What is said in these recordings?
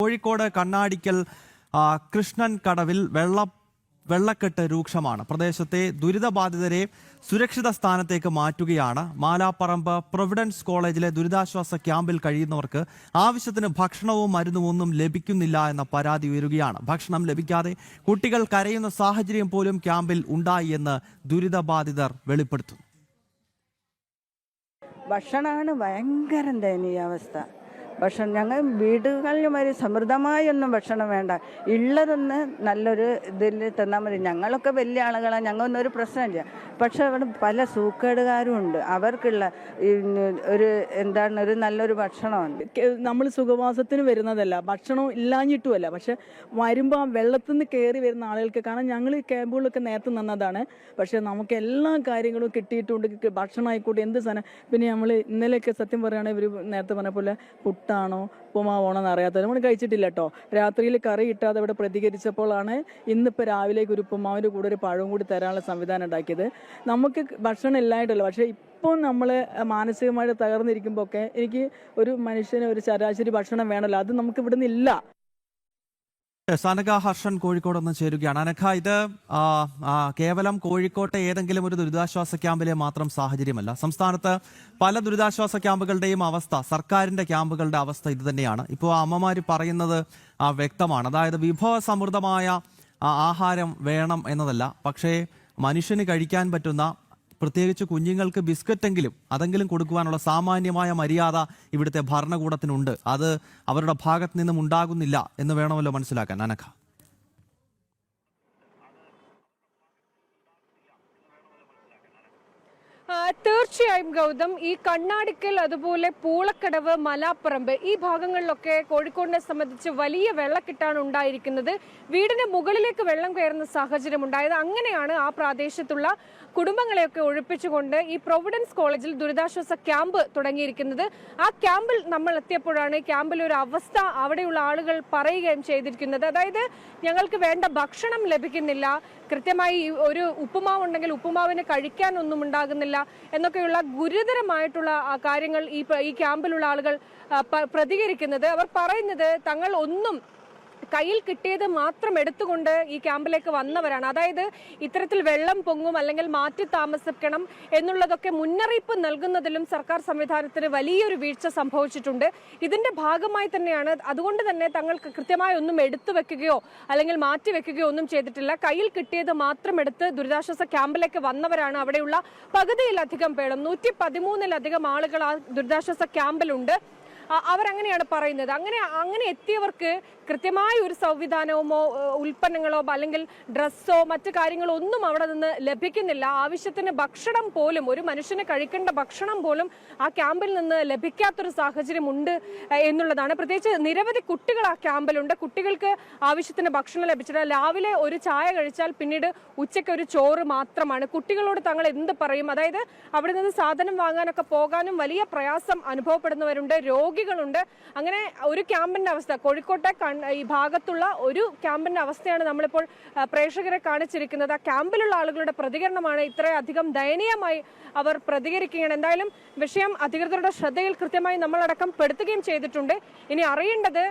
കോഴിക്കോട് കണ്ണാടിക്കൽ കൃഷ്ണൻ കടവിൽ വെള്ളക്കെട്ട് രൂക്ഷമാണ്. പ്രദേശത്തെ ദുരിതബാധിതരെ സുരക്ഷിത സ്ഥാനത്തേക്ക് മാറ്റുകയാണ്. മാലാപ്പറമ്പ് പ്രൊവിഡൻസ് കോളേജിലെ ദുരിതാശ്വാസ ക്യാമ്പിൽ കഴിയുന്നവർക്ക് ആവശ്യത്തിന് ഭക്ഷണവും മരുന്നും ഒന്നും ലഭിക്കുന്നില്ല എന്ന പരാതി ഉയരുകയാണ്. ഭക്ഷണം ലഭിക്കാതെ കുട്ടികൾ കരയുന്ന സാഹചര്യം പോലും ക്യാമ്പിൽ ഉണ്ടായി എന്ന് ദുരിതബാധിതർ വെളിപ്പെടുത്തുന്നു. ഭക്ഷണമാണ് ഭയങ്കര ദയനീയാവസ്ഥ. ഭക്ഷണം ഞങ്ങൾ വീടുകളിലും ഒരു സമൃദ്ധമായൊന്നും ഭക്ഷണം വേണ്ട, ഉള്ളതൊന്ന് നല്ലൊരു ഇതിൽ തന്നാൽ മതി. ഞങ്ങളൊക്കെ വലിയ ആളുകളാണ്, ഞങ്ങൾക്കൊന്നും ഒരു പ്രശ്നമില്ല. പക്ഷെ അവിടെ പല സൂക്കേടുകാരും ഉണ്ട്, അവർക്കുള്ള ഒരു ഒരു നല്ലൊരു ഭക്ഷണമാണ്. നമ്മൾ സുഖവാസത്തിന് വരുന്നതല്ല, ഭക്ഷണം ഇല്ലാഞ്ഞിട്ടുമല്ല, പക്ഷെ വരുമ്പോൾ ആ വെള്ളത്തിൽ നിന്ന് കയറി വരുന്ന ആളുകൾക്ക് കാരണം ഞങ്ങൾ ക്യാമ്പുകളിലൊക്കെ നേരത്തെ നിന്നതാണ്. പക്ഷെ നമുക്ക് എല്ലാ കാര്യങ്ങളും കിട്ടിയിട്ടുണ്ട്, ഭക്ഷണം ആയിക്കോട്ടെ എന്ത് സാധനം. പിന്നെ നമ്മൾ ഇന്നലെയൊക്കെ സത്യം പറയുകയാണെങ്കിൽ ഇവർ നേരത്തെ പറഞ്ഞ പോലെ പുട്ടാണോ ഉപ്പുമാവാണോ എന്ന് അറിയാത്തത് നമ്മൾ കഴിച്ചിട്ടില്ല കേട്ടോ. രാത്രിയിൽ കറി കിട്ടാതെ ഇവിടെ പ്രതികരിച്ചപ്പോഴാണ് ഇന്നിപ്പോൾ രാവിലേക്ക് ഒരു ഉപ്പുമാവിൻ്റെ കൂടെ ഒരു പഴവും കൂടി തരാനുള്ള സംവിധാനം ഉണ്ടാക്കിയത്. നമുക്ക് ഭക്ഷണം ഇല്ലായിട്ടല്ല, പക്ഷേ ഇപ്പോൾ നമ്മൾ മാനസികമായിട്ട് തകർന്നിരിക്കുമ്പോൾ ഒക്കെ എനിക്ക് ഒരു മനുഷ്യന് ഒരു ശരാശരി ഭക്ഷണം വേണമല്ലോ, അത് നമുക്ക് ഇവിടെ നിന്നില്ല. അനഘ ഹർഷൻ കോഴിക്കോട് നിന്ന് ചേരുകയാണ്. അനഘ, ഇത് കേവലം കോഴിക്കോട്ടെ ഏതെങ്കിലും ഒരു ദുരിതാശ്വാസ ക്യാമ്പിലെ മാത്രം സാഹചര്യമല്ല. സംസ്ഥാനത്ത് പല ദുരിതാശ്വാസ ക്യാമ്പുകളുടെയും അവസ്ഥ, സർക്കാരിന്റെ ക്യാമ്പുകളുടെ അവസ്ഥ ഇത് തന്നെയാണ്. ഇപ്പോൾ അമ്മമാർ പറയുന്നത് വ്യക്തമാണ്. അതായത് വിഭവസമൃദ്ധമായ ആഹാരം വേണം എന്നതല്ല, പക്ഷേ മനുഷ്യന് കഴിക്കാൻ പറ്റുന്ന, പ്രത്യേകിച്ച് കുഞ്ഞുങ്ങൾക്ക് ബിസ്ക്കറ്റെങ്കിലും അതെങ്കിലും കൊടുക്കുവാനുള്ള സാമാന്യമായ മര്യാദ ഇവിടുത്തെ ഭരണകൂടത്തിനുണ്ട്. അത് അവരുടെ ഭാഗത്ത് നിന്നും ഉണ്ടാകുന്നില്ല എന്ന് വേണമല്ലോ മനസ്സിലാക്കാൻ. അനഘ, തീർച്ചയായും ഗൗതം, ഈ കണ്ണാടിക്കൽ അതുപോലെ പൂളക്കടവ്, മലാപ്പറമ്പ് ഈ ഭാഗങ്ങളിലൊക്കെ കോഴിക്കോടിനെ സംബന്ധിച്ച് വലിയ വെള്ളക്കെട്ടാണ് ഉണ്ടായിരിക്കുന്നത്. വീടിന് മുകളിലേക്ക് വെള്ളം കയറുന്ന സാഹചര്യം ഉണ്ടായത്. അങ്ങനെയാണ് ആ പ്രദേശത്തുള്ള കുടുംബങ്ങളെയൊക്കെ ഒഴിപ്പിച്ചുകൊണ്ട് ഈ പ്രൊവിഡൻസ് കോളേജിൽ ദുരിതാശ്വാസ ക്യാമ്പ് തുടങ്ങിയിരിക്കുന്നത്. ആ ക്യാമ്പിൽ നമ്മൾ എത്തിയപ്പോഴാണ് ക്യാമ്പിൽ ഒരു അവസ്ഥ അവിടെയുള്ള ആളുകൾ പറയുകയും ചെയ്തിരിക്കുന്നത്. അതായത് ഞങ്ങൾക്ക് വേണ്ട ഭക്ഷണം ലഭിക്കുന്നില്ല, കൃത്യമായി ഒരു ഉപ്പുമാവ് ഉണ്ടെങ്കിൽ ഉപ്പുമാവിന് കഴിക്കാനൊന്നും ഉണ്ടാകുന്നില്ല എന്നൊക്കെയുള്ള ഗുരുതരമായിട്ടുള്ള കാര്യങ്ങൾ ഈ ക്യാമ്പിലുള്ള ആളുകൾ പ്രതികരിക്കുന്നത്. അവർ പറയുന്നത് തങ്ങൾ ഒന്നും കയ്യിൽ കിട്ടിയത് മാത്രം എടുത്തുകൊണ്ട് ഈ ക്യാമ്പിലേക്ക് വന്നവരാണ്. അതായത് ഇത്തരത്തിൽ വെള്ളം പൊങ്ങും അല്ലെങ്കിൽ മാറ്റി താമസിക്കണം എന്നുള്ളതൊക്കെ മുന്നറിയിപ്പ് നൽകുന്നതിലും സർക്കാർ സംവിധാനത്തിന് വലിയൊരു വീഴ്ച സംഭവിച്ചിട്ടുണ്ട്. ഇതിന്റെ ഭാഗമായി തന്നെയാണ്, അതുകൊണ്ട് തന്നെ തങ്ങൾക്ക് കൃത്യമായി ഒന്നും എടുത്തു വെക്കുകയോ അല്ലെങ്കിൽ മാറ്റി വെക്കുകയോ ഒന്നും ചെയ്തിട്ടില്ല. കയ്യിൽ കിട്ടിയത് മാത്രം എടുത്ത് ദുരിതാശ്വാസ ക്യാമ്പിലേക്ക് വന്നവരാണ് അവിടെയുള്ള പകുതിയിലധികം പേരും. 113-ലധികം ആളുകൾ ആ ദുരിതാശ്വാസ ക്യാമ്പിലുണ്ട്. അവരങ്ങനെയാണ് പറയുന്നത്. അങ്ങനെ എത്തിയവർക്ക് കൃത്യമായ ഒരു സംവിധാനമോ ഉൽപ്പന്നങ്ങളോ അല്ലെങ്കിൽ ഡ്രസ്സോ മറ്റു കാര്യങ്ങളോ ഒന്നും അവിടെ നിന്ന് ലഭിക്കുന്നില്ല. ആവശ്യത്തിന് ഭക്ഷണം പോലും, ഒരു മനുഷ്യന് കഴിക്കേണ്ട ഭക്ഷണം പോലും ആ ക്യാമ്പിൽ നിന്ന് ലഭിക്കാത്തൊരു സാഹചര്യം ഉണ്ട് എന്നുള്ളതാണ്. പ്രത്യേകിച്ച് നിരവധി കുട്ടികൾ ആ ക്യാമ്പിലുണ്ട്. കുട്ടികൾക്ക് ആവശ്യത്തിന് ഭക്ഷണം ലഭിച്ചില്ല. രാവിലെ ഒരു ചായ കഴിച്ചാൽ പിന്നീട് ഉച്ചയ്ക്ക് ഒരു ചോറ് മാത്രമാണ്. കുട്ടികളോട് തങ്ങൾ എന്ത് പറയും? അതായത് അവിടെ നിന്ന് സാധനം വാങ്ങാനൊക്കെ പോകാനും വലിയ പ്രയാസം അനുഭവപ്പെടുന്നവരുണ്ട്, രോഗികളുണ്ട്. അങ്ങനെ ഒരു ക്യാമ്പിന്റെ അവസ്ഥ, കോഴിക്കോട്ടെ ഈ ഭാഗത്തുള്ള ഒരു ക്യാമ്പിന്റെ അവസ്ഥയാണ് നമ്മളിപ്പോൾ പ്രേക്ഷകരെ കാണിച്ചിരിക്കുന്നത്. ആ ക്യാമ്പിലുള്ള ആളുകളുടെ പ്രതികരണമാണ് ഇത്രയധികം ദയനീയമായി അവർ പ്രതികരിക്കുകയാണ്. എന്തായാലും വിഷയം അധികൃതരുടെ ശ്രദ്ധയിൽ കൃത്യമായി നമ്മളടക്കം പെടുത്തുകയും ചെയ്തിട്ടുണ്ട്. ഇനി അറിയേണ്ടത്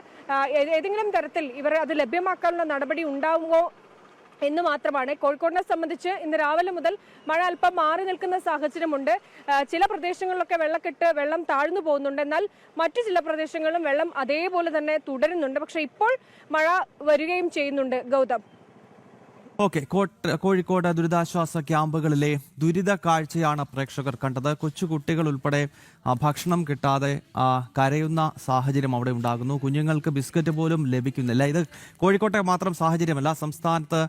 ഏതെങ്കിലും തരത്തിൽ ഇവർ അത് ലഭ്യമാക്കാനുള്ള നടപടി ഉണ്ടാവുമോ എന്ന് മാത്രമാണ്. കോഴിക്കോടിനെ സംബന്ധിച്ച് ഇന്ന് രാവിലെ മുതൽ മഴ അല്പം മാറി നിൽക്കുന്ന സാഹചര്യമുണ്ട്. ചില പ്രദേശങ്ങളിലൊക്കെ വെള്ളം താഴ്ന്നു പോകുന്നുണ്ട്, എന്നാൽ മറ്റു ചില പ്രദേശങ്ങളിലും വെള്ളം അതേപോലെ തന്നെ തുടരുന്നുണ്ട്. പക്ഷെ ഇപ്പോൾ മഴ വരികയും ചെയ്യുന്നുണ്ട്. ഗൗതം, ഓക്കെ, കോഴിക്കോട് ദുരിതാശ്വാസ ക്യാമ്പുകളിലെ ദുരിത കാഴ്ചയാണ് പ്രേക്ഷകർ കണ്ടത്. കൊച്ചുകുട്ടികൾ ഉൾപ്പെടെ ഭക്ഷണം കിട്ടാതെ കരയുന്ന സാഹചര്യം അവിടെ ഉണ്ടാകുന്നു. കുഞ്ഞുങ്ങൾക്ക് ബിസ്ക്കറ്റ് പോലും ലഭിക്കുന്നില്ല. ഇത് കോഴിക്കോട്ടെ മാത്രം സാഹചര്യമല്ല, സംസ്ഥാനത്ത്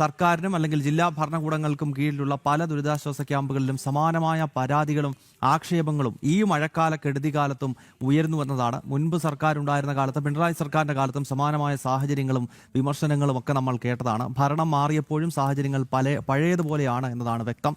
സർക്കാരിനും അല്ലെങ്കിൽ ജില്ലാ ഭരണകൂടങ്ങൾക്കും കീഴിലുള്ള പല ദുരിതാശ്വാസ ക്യാമ്പുകളിലും സമാനമായ പരാതികളും ആക്ഷേപങ്ങളും ഈ മഴക്കാല കെടുതികാലത്തും ഉയർന്നു വന്നതാണ്. മുൻപ് സർക്കാർ ഉണ്ടായിരുന്ന കാലത്ത്, പിണറായി സർക്കാരിന്റെ കാലത്തും സമാനമായ സാഹചര്യങ്ങളും വിമർശനങ്ങളും ഒക്കെ നമ്മൾ കേട്ടതാണ്. ഭരണം മാറിയപ്പോഴും സാഹചര്യങ്ങൾ പഴയതുപോലെയാണ് എന്നതാണ് വ്യക്തം.